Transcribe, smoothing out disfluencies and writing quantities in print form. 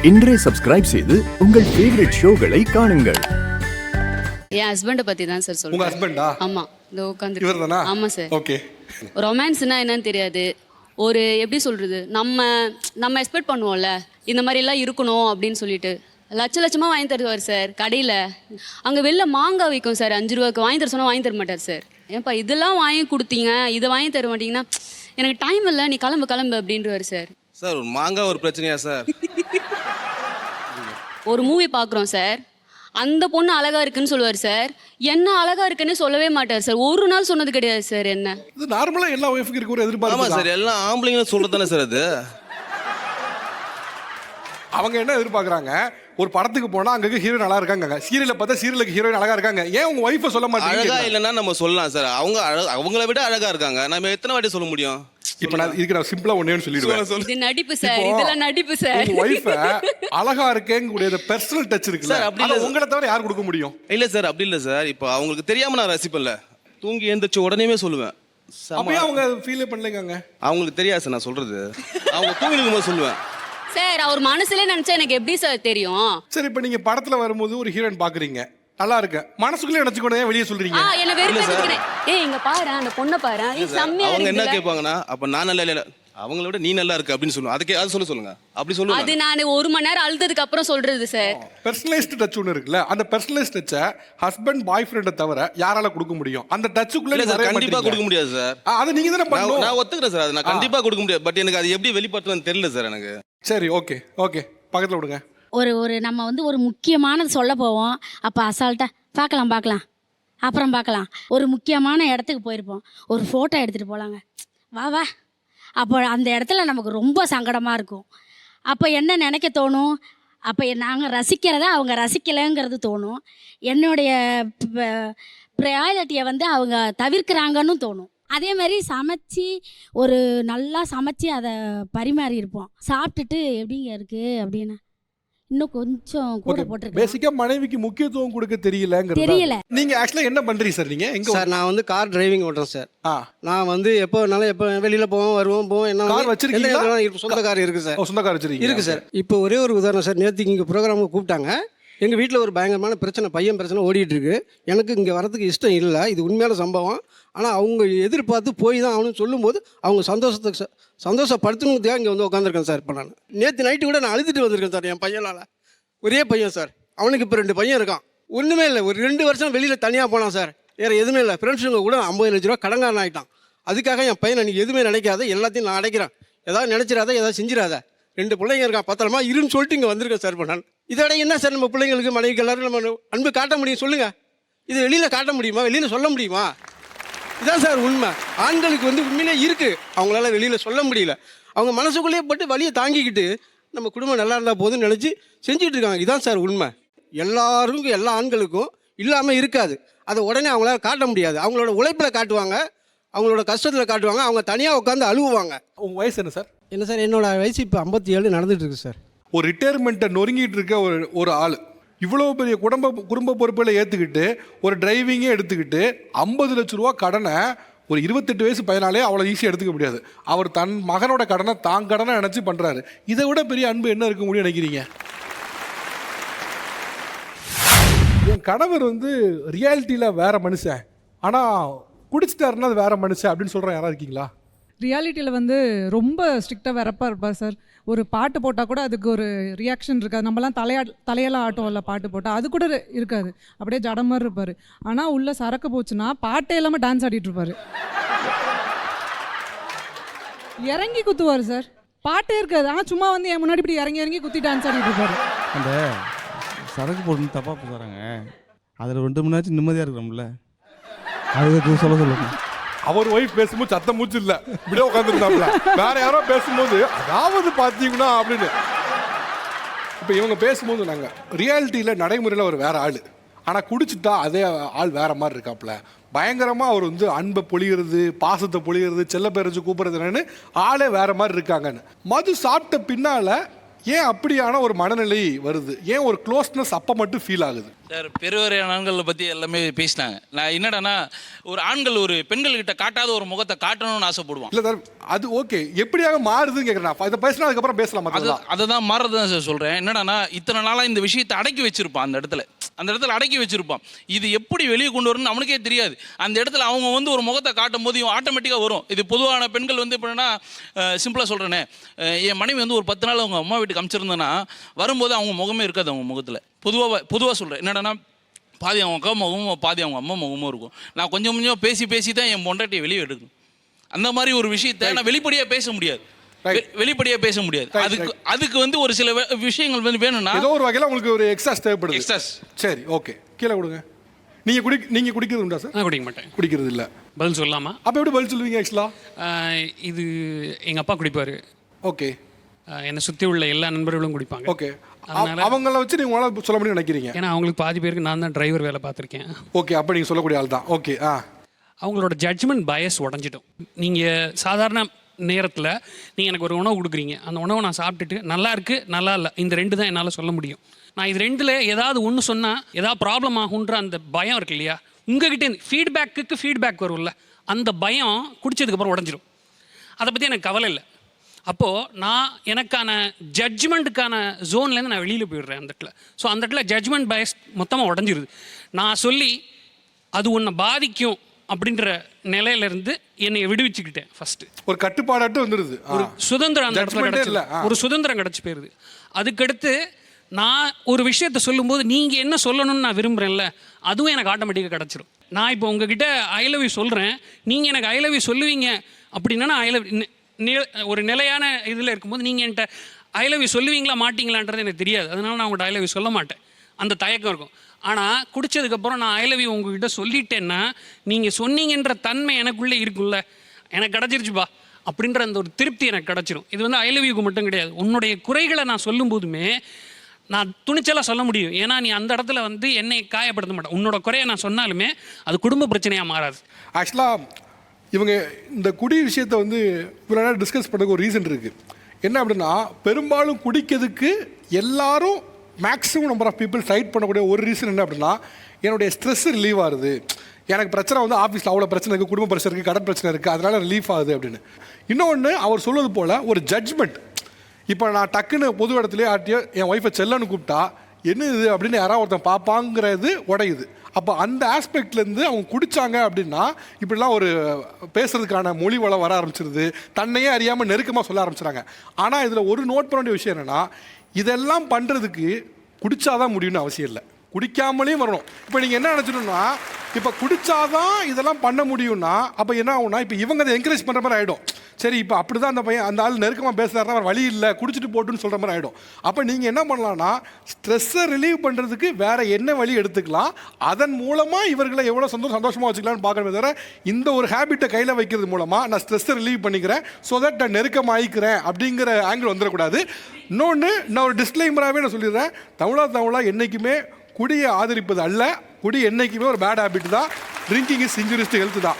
இன்றே சப்ஸ்கிரைப் செய்து உங்கள் ஃபேவரட் ஷோகளை காணுங்கள். என் ஹஸ்பண்டை பத்தி தான் சார் உங்க சொல்றேன். ஹஸ்பண்டா? ஆமா, இந்த உட்காந்து. இவர்தானா? ஆமா சார். ஓகே. ரொமான்ஸ்னா என்னன்னு தெரியாது. ஒரு எப்படி சொல்றது, நம்ம எக்ஸ்பெக்ட் பண்ணுவோம்ல இந்த மாதிரி எல்லாம் இருக்கணும் அப்படின்னு சொல்லிட்டு லட்சமா வாங்கி தருவார் சார். கடையில் அங்கே வெளில மாங்காய் விற்கும் சார், 5 ரூபாய்க்கு. வாங்கி தர சொன்னால் வாங்கி தர மாட்டார் சார். ஏன்ப்பா இதெல்லாம் வாங்கி கொடுத்தீங்க, இதை வாங்கி தர மாட்டீங்கன்னா எனக்கு டைம் இல்லை, நீ கிளம்பு அப்படின்றவார் சார். சார் ஒரு மாங்காய் ஒரு பிரச்சனையா சார்? ஒரு மூவி பார்க்குறோம் சார், அந்த பொண்ணு அழகா இருக்குன்னு சொல்லுவார் சார். என்ன அழகா இருக்குன்னு சொல்லவே மாட்டார் சார். ஒரு நாள் சொன்னது கிடையாது சார். என்ன இது நார்மலா எல்லா ஒய்ஃபுக்கு இருக்க ஒரு ஆமா எதிர்பார்ப்பு சார், எல்லாம் ஆம்பளைங்களும் சொல்றது தானே சார் அது. அவங்க என்ன எதிர்பார்க்கறாங்க, ஒரு படத்துக்கு போனா அங்க ஹீரோயின் நல்லா இருக்காங்க, சீரியல்ல பார்த்தா சீரியலுக்கு ஹீரோயின் அழகா இருக்காங்க. ஏன் உங்க ஒய்ஃபை சொல்ல மாட்டீங்க? அழகா இல்லைன்னா நம்ம சொல்லலாம் சார். அவங்கள விட அழகா இருக்காங்க, நம்ம எத்தனை வாட்டி சொல்ல முடியும்? இப்ப நான் சிம்பிளா ஒண்ணே சொல்லிடுவேன். இது நடிப்பு சார், இதெல்லாம் நடிப்பு சார். உங்க ஒய்ஃபை அழகா இருக்கேங்க கூடிய பர்சனல் டச் இருக்குல்ல, சார், அப்படி அது இல்ல. உங்களை தவிர யார் கொடுக்க முடியும்? இல்ல சார், அப்படி இல்ல சார். இப்போ அவங்களுக்கு தெரியாம நான் ரசிப்பேன்ல, தூங்கி எழுந்திரிச்ச உடனேமே சொல்லுவேன். அப்பயே அவங்க ஃபீல் பண்ணலங்க. அவங்களுக்கு தெரியாது சார் நான் சொல்றது. அவங்க தூங்கி இருக்கும்போது சொல்லுவேன் சார். அவர் மனசுல நினைச்சா எனக்கு எப்படி சார் தெரியும்? சரி, இப்ப நீங்க படத்துல வரும்போது ஒரு ஹீரோயின் பாக்குறீங்க, நல்லா இருக்கு, மனசுக்குள்ளே நினைச்சுக்கொண்டே வெளியே சொல்றீங்க. என்ன வெறுப்பேத்துக்கிறேன். இங்க பாரு, அந்த பொண்ணை பாரு, செம்மையா அவங்க என்ன இருக்குல்ல. கேட்பாங்கன்னா, அப்ப நான் நல்லா இல்ல, அவங்கள விட நீ நல்லா இருக்கு அப்படின்னு சொல்லுவேன். அதுக்கு அது சொல்லுங்க, அப்படி அது சொல்லுவேன். நான் 1 மணி நேரம் அழுததுக்கு அப்புறம் சொல்றது சார். பர்சனலைஸ்ட் டச் ஒன்று இருக்குல்ல, அந்த பர்சனலைஸ்ட் டச்சை ஹஸ்பண்ட் பாய் ஃப்ரெண்டை தவிர யாரால கொடுக்க முடியும்? அந்த டச்சுக்குள்ள கண்டிப்பா கொடுக்க முடியாது சார். அதை நீங்க தானே பண்ணணும். நான் ஒத்துக்கிறேன் சார், அது நான் கண்டிப்பா கொடுக்க முடியாது. பட் எனக்கு அது எப்படி வெளிப்படுத்துன்னு தெரியல சார் எனக்கு. சரி, ஓகே ஓகே, பக்கத்துல விடுங்க. ஒரு நம்ம வந்து ஒரு முக்கியமானது சொல்ல போவோம், அப்போ அசால்ட்டாக பார்க்கலாம் அப்புறம் பார்க்கலாம். ஒரு முக்கியமான இடத்துக்கு போயிருப்போம், ஒரு ஃபோட்டோ எடுத்துகிட்டு போகலாங்க, வா அப்போ அந்த இடத்துல நமக்கு ரொம்ப சங்கடமாக இருக்கும். அப்போ என்ன நினைக்க தோணும்? அப்போ நாங்கள் ரசிக்கிறத அவங்க ரசிக்கலைங்கிறது தோணும். என்னுடைய ப்ரையாரிட்டியை வந்து அவங்க தவிர்க்கிறாங்கன்னு தோணும். அதே மாதிரி சமைச்சு நல்லா சமைச்சு அதை பரிமாறி இருப்போம். சாப்பிட்டுட்டு எப்படிங்க இருக்குது அப்படின்னு இன்னும் கொஞ்சம் கூட போட்டிருக்கேன். பேசிக்கா மனைவிக்கு முக்கியத்துவம் கொடுக்க தெரியல. நீங்க ஆக்சுவலா என்ன பண்றீங்க சார்? நீங்க எங்க சார்? நான் வந்து கார் டிரைவிங் ஓட்டுறேன் சார். நான் வந்து எப்போ வெளியில போவோம் என்ன கார் வச்சிருக்கீங்களா? சொந்த கார் இருக்கு சார். சொந்த கார் வச்சிருக்கீங்க? இருக்கு சார். இப்போ ஒரே ஒரு உதாரணம் சார், நேற்றுக்கு இங்கே ப்ரோக்ராமுக்கு கூப்பிட்டாங்க. எங்கள் வீட்டில் ஒரு பயங்கரமான பையன் பிரச்சனை ஓடிட்டு இருக்கு. எனக்கு இங்கே வரதுக்கு இஷ்டம் இல்லை, இது உண்மையான சம்பவம். ஆனால் அவங்க எதிர்பார்த்து போய் தான் அவனு சொல்லும்போது அவங்க சந்தோஷப்படுத்தணுங்கிறதுக்காக இங்கே வந்து உட்காந்துருக்கேன் சார். இப்போ நான் நேற்று நைட்டு கூட நான் அழுதுட்டு வந்திருக்கேன் சார். என் பையனால், ஒரே பையன் சார், அவனுக்கு இப்போ 2 பையன் இருக்கான். ஒன்றுமே இல்லை, ஒரு 2 வருஷம் வெளியில் தனியாக போனான் சார். வேறு எதுவுமே இல்லை. ஃப்ரெண்ட்ஸுங்க கூட 50 லட்ச ரூபா கடங்காரன் ஆகிட்டான். அதுக்காக என் பையனை நீ எதுவுமே நினைக்காத, எல்லாத்தையும் நான் அடைக்கிறேன், ஏதாவது நினச்சிடாத, ஏதாவது செஞ்சிடாத, 2 பிள்ளைங்க இருக்கான், பத்திரமா இருன்னு சொல்லிட்டு இங்கே வந்திருக்கேன் சார். இப்போ நான் இதோட என்ன சார் நம்ம பிள்ளைங்களுக்கு மனைவிக்கு எல்லாரும் நம்ம அன்பு காட்ட முடியும் சொல்லுங்கள்? இது வெளியில் காட்ட முடியுமா? வெளியில் சொல்ல முடியுமா? இதான் சார் உண்மை. ஆண்களுக்கு வந்து உண்மையிலே இருக்குது, அவங்களால வெளியில் சொல்ல முடியல. அவங்க மனசுக்குள்ளேயே பட்டு வலியை தாங்கிக்கிட்டு நம்ம குடும்பம் நல்லா இருந்தால் போதுன்னு நினச்சி செஞ்சுட்டு இருக்காங்க. இதான் சார் உண்மை. எல்லாருக்கும், எல்லா ஆண்களுக்கும் இல்லாமல் இருக்காது. அதை உடனே அவங்களால காட்ட முடியாது. அவங்களோட உழைப்பில் காட்டுவாங்க, அவங்களோட கஷ்டத்தில் காட்டுவாங்க, அவங்க தனியாக உட்காந்து அழுவாங்க. உங்கள் வயசு என்ன சார்? என்ன சார், என்னோட வயசு இப்போ 57 நடந்துட்டு இருக்கு சார். ஒரு ரிட்டையர்மெண்ட்டை நொறுங்கிட்டு இருக்க ஒரு ஆள் இவ்வளோ பெரிய குடும்ப பொறுப்புகளை ஏற்றுக்கிட்டு ஒரு டிரைவிங்கே எடுத்துக்கிட்டு 50 லட்ச ரூபா கடனை ஒரு 28 வயசு பையனாலே அவ்வளோ ஈஸியாக எடுத்துக்க முடியாது. அவர் தன் மகனோட கடனை கடனை நினச்சி பண்ணுறாரு. இதை விட பெரிய அன்பு என்ன இருக்க முடியும் நினைக்கிறீங்க? என் கணவர் வந்து ரியாலிட்டியில் வேற மனுஷன், ஆனால் குடிச்சிட்டாருன்னா அது வேற மனுஷன் அப்படின்னு சொல்கிறேன். யாராவது இருக்கீங்களா? ரியாலிட்டியில் வந்து ரொம்ப ஸ்ட்ரிக்டாக வெறப்பாக இருப்பார் சார். ஒரு பாட்டு போட்டால் கூட அதுக்கு ஒரு ரியாக்ஷன் இருக்காது. நம்மலாம் தலையெல்லாம் ஆட்டோம்ல பாட்டு போட்டால், அது கூட இருக்காது, அப்படியே ஜட மாதிரி இருப்பார். ஆனால் உள்ள சரக்கு போச்சுன்னா பாட்டே இல்லாமல் டான்ஸ் ஆடிட்டு இருப்பார். இறங்கி குத்துவார் சார், பாட்டே இருக்காது, ஆனால் சும்மா வந்து என் முன்னாடி இப்படி இறங்கி குத்தி டான்ஸ் ஆடிட்டு இருப்பார். அந்த சரக்கு போட்டு தப்பாக போகிறாங்க, அதில் 2 மணி நேரம் நிம்மதியாக இருக்கிறோம்ல, அதுக்கு சொல்லுங்க. அவர் ஒய்ஃப் பேசும்போது சத்தம் மூச்சு இல்லை, இப்படியே உட்காந்துருந்தாப்புல. வேற யாரோ பேசும்போது அதாவது பார்த்தீங்கன்னா அப்படின்னு. இப்போ இவங்க பேசும்போது நாங்கள் ரியாலிட்டியில் நடைமுறையில் ஒரு வேற ஆள், ஆனால் குடிச்சிட்டா அதே ஆள் வேற மாதிரி இருக்காப்புல. பயங்கரமாக அவர் வந்து அன்பை பொழிகிறது, பாசத்தை பொழிகிறது, செல்ல பேரச்சு கூப்பிடுறது என்னன்னு ஆளே வேற மாதிரி இருக்காங்கன்னு. மது சாப்பிட்ட பின்னால் ஏன் அப்படியான ஒரு மனநிலை வருது? ஏன் ஒரு க்ளோஸ்னஸ் அப்போ மட்டும் ஃபீல் ஆகுது? சார் பெருவரையான ஆண்களை பற்றி எல்லாமே பேசினாங்க. நான் என்னடானா ஒரு ஆண்கள் ஒரு பெண்கள்கிட்ட காட்டாத ஒரு முகத்தை காட்டணும்னு ஆசைப்படுவான். இல்லை சார், அது ஓகே, எப்படியாக மாறுதுன்னு கேட்குறேன். இதை பேசினா அதுக்கப்புறம் பேசலாம். அதை தான் மாறுறது தான் சார் சொல்கிறேன். என்னடானா இத்தனை நாளாக இந்த விஷயத்தை அடக்கி வச்சிருப்பான், அந்த இடத்துல அடக்கி வச்சிருப்பான். இது எப்படி வெளியே கொண்டு வரணும்னு அவனுக்கே தெரியாது. அந்த இடத்துல அவங்க வந்து ஒரு முகத்தை காட்டும் போது இவன் ஆட்டோமேட்டிக்காக வரும். இது பொதுவான பெண்கள் வந்து எப்படின்னா, சிம்பிளாக சொல்கிறேனே, என் மனைவி வந்து ஒரு 10 நாள் அவங்க அம்மா வீட்டுக்கு அமிச்சிருந்தேன்னா வரும்போது அவங்க முகமே இருக்காது. அவங்க முகத்தில் பொதுவாக சொல்கிறேன். என்னடனா பாதி அவங்க அக்கா முகமும் பாதி அவங்க அம்மா முகமும் இருக்கும். நான் கொஞ்சம் பேசி தான் என் பொண்டாட்டியை வெளியே எடுக்கணும். அந்த மாதிரி ஒரு விஷயத்தை நான் வெளிப்படையாக பேச முடியாது. அதுக்கு வந்து ஒரு சில விஷயங்கள் வந்து வேணும்னா ஏதோ ஒரு வகையில் உங்களுக்கு ஒரு எக்ஸாஸ் தேவைப்படுது. எக்ஸாஸ். சரி, ஓகே, கீழே கொடுங்க. நீங்கள் குடிக்கிறது உண்டா சார்? நான் குடிக்க மாட்டேன். குடிக்கிறது இல்லை. பதில் சொல்லலாமா? அப்போ எப்படி பதில் சொல்லுவீங்க? ஆக்சுவலாக இது எங்கள் அப்பா குடிப்பார். ஓகே. என்னை சுற்றி உள்ள எல்லா நண்பர்களும் குடிப்பாங்க. ஓகே. அவங்கள வச்சு நீங்கள் உங்களால் சொல்ல முடியும்னு நினைக்கிறீங்க? ஏன்னா அவங்களுக்கு பாதி பேருக்கு நான் தான் டிரைவர் வேலை பார்த்துருக்கேன். ஓகே, அப்போ நீங்கள் சொல்லக்கூடிய ஆள் தான். ஓகே. அவங்களோட ஜட்ஜ்மெண்ட் பயஸ் உடஞ்சிட்டோம். நீங்கள் சாதாரண நேரத்தில் நீங்கள் எனக்கு ஒரு உணவு கொடுக்குறீங்க, அந்த உணவை நான் சாப்பிட்டுட்டு நல்லா இருக்குது நல்லா இல்லை, இந்த 2 தான் என்னால் சொல்ல முடியும். நான் இது 2ல் ஏதாவது ஒன்று சொன்னால் ஏதாவது ப்ராப்ளம் ஆகுன்ற அந்த பயம் இருக்கு இல்லையா, உங்ககிட்டேருந்து ஃபீட்பேக் வரும்ல, அந்த பயம் குடித்ததுக்கப்புறம் உடஞ்சிடும். அதை பற்றி எனக்கு கவலை இல்லை. அப்போது நான் எனக்கான ஜட்ஜ்மெண்ட்டுக்கான ஜோன்லேருந்து நான் வெளியில் போயிடுறேன் அந்த இடத்துல. ஸோ அந்த இடத்துல ஜட்ஜ்மெண்ட் பயஸ் மொத்தமாக உடஞ்சிருது. நான் சொல்லி அது ஒன்றை பாதிக்கும் அப்படின்ற நிலையிலேருந்து என்னை விடுவிச்சுக்கிட்டேன். ஃபஸ்ட்டு ஒரு கட்டுப்பாடாட்டு வந்துடுது. ஒரு சுதந்திரம் அந்த இடத்துல கிடச்சிது. ஒரு சுதந்திரம் கிடச்சி போயிடுது. அதுக்கடுத்து நான் ஒரு விஷயத்த சொல்லும்போது நீங்கள் என்ன சொல்லணும்னு நான் விரும்புகிறேன்ல, அதுவும் எனக்கு ஆட்டோமேட்டிக்காக கிடச்சிரும். நான் இப்போ உங்ககிட்ட ஐ லவ் யூ சொல்கிறேன், நீங்கள் எனக்கு ஐ லவ் யூ சொல்லுவீங்க அப்படின்னா நான் ஐ லவ் ஒரு நிலையான இதில் இருக்கும்போது நீங்கள் என்கிட்ட ஐ லவ் யூ சொல்லுவீங்களா மாட்டிங்களான்றது எனக்கு தெரியாது. அதனால நான் உங்கள்கிட்ட ஐ லவ் யூ சொல்ல மாட்டேன். அந்த தயக்கம் இருக்கும். ஆனால் குடித்ததுக்கப்புறம் நான் ஐ லவ் யூ உங்ககிட்ட சொல்லிட்டேன்னா நீங்கள் சொன்னீங்கன்ற தன்மை எனக்குள்ளே இருக்குல்ல, எனக்கு கிடச்சிருச்சுப்பா அப்படின்ற அந்த ஒரு திருப்தி எனக்கு கிடச்சிரும். இது வந்து ஐ லவ் யூக்கு மட்டும் கிடையாது. உன்னுடைய குறைகளை நான் சொல்லும் போதுமே நான் துணிச்சலாக சொல்ல முடியும். ஏன்னா நீ அந்த இடத்துல வந்து என்னை காயப்படுத்த மாட்டேன். உன்னோட குறையை நான் சொன்னாலுமே அது குடும்ப பிரச்சனையாக மாறாது. ஆக்சுவலாக இவங்க இந்த குடி விஷயத்தை வந்து இவ்வளோ நேரம் டிஸ்கஸ் பண்ணுறதுக்கு ஒரு ரீசன் இருக்குது. என்ன அப்படின்னா, பெரும்பாலும் குடிக்கிறதுக்கு எல்லாரும் maximum number of people fight பண்ணக்கூடிய ஒரு ரீசன் என்ன அப்படின்னா, என்னுடைய ஸ்ட்ரெஸ் ரிலீவ் ஆகுது, எனக்கு பிரச்சனை வந்து ஆஃபீஸில் அவ்வளோ பிரச்சனை இருக்குது, குடும்ப பிரச்சனை இருக்குது, கடன் பிரச்சனை இருக்குது, அதனால் ரிலீஃப் ஆகுது அப்படின்னு. இன்னொன்று அவர் சொல்வது போல் ஒரு ஜட்ஜ்மெண்ட். இப்போ நான் டக்குன்னு பொது இடத்துலேயே ஆட்டியோ என் ஒய்ஃபை செல்லன்னு கூப்பிட்டா என்ன இது அப்படின்னு யாராவது ஒருத்தன் பார்ப்பாங்கிறது உடையுது. அப்போ அந்த ஆஸ்பெக்ட்லேருந்து அவங்க குடித்தாங்க அப்படின்னா இப்படிலாம் ஒரு பேசுறதுக்கான மொழி வளம் வர ஆரம்பிச்சிருது, தன்னையே அறியாமல் நெருக்கமாக சொல்ல ஆரம்பிச்சிடுறாங்க. ஆனால் இதில் ஒரு நோட் பண்ண வேண்டிய விஷயம் என்னென்னா, இதெல்லாம் பண்ணுறதுக்கு குடித்தாதான் முடியும்னு அவசியம் இல்லை, குடிக்காமலேயும் வரணும். இப்போ நீங்கள் என்ன நினச்சிடணும்னா, இப்போ குடித்தாதான் இதெல்லாம் பண்ண முடியும்னா அப்போ என்ன ஆகும்னா, இப்போ இவங்க அதை என்கரேஜ் பண்ணுற மாதிரி ஆகிடும். சரி, இப்போ அப்படி தான் அந்த பையன் அந்த ஆள் நெருக்கமாக பேசுகிறாருன்னா அவர் வழி இல்லை, குடிச்சிட்டு போட்டுன்னு சொல்கிற மாதிரி ஆகிடும். அப்போ நீங்கள் என்ன பண்ணலான்னா, ஸ்ட்ரெஸ்ஸை ரிலீவ் பண்ணுறதுக்கு வேறு என்ன வழி எடுத்துக்கலாம், அதன் மூலமாக இவர்களை எவ்வளோ சந்தோஷமாக வச்சுக்கலாம்னு பார்க்குறமே தவிர, இந்த ஒரு ஹேபிட்டை கையில் வைக்கிறது மூலமாக நான் ஸ்ட்ரெஸ்ஸை ரிலீவ் பண்ணிக்கிறேன், ஸோ தட் நான் நெருக்கமாகிக்கிறேன் அப்படிங்கிற ஆங்கிள் வந்துடக்கூடாது. இன்னொன்று நான் ஒரு டிஸ்க்ளைமராகவே நான் சொல்லிடுறேன், தமிழா என்றைக்குமே குடியை ஆதரிப்பது அல்ல, குடி என்றைக்குமே ஒரு பேட் ஹேபிட் தான். Drinking is injurious to health தான்.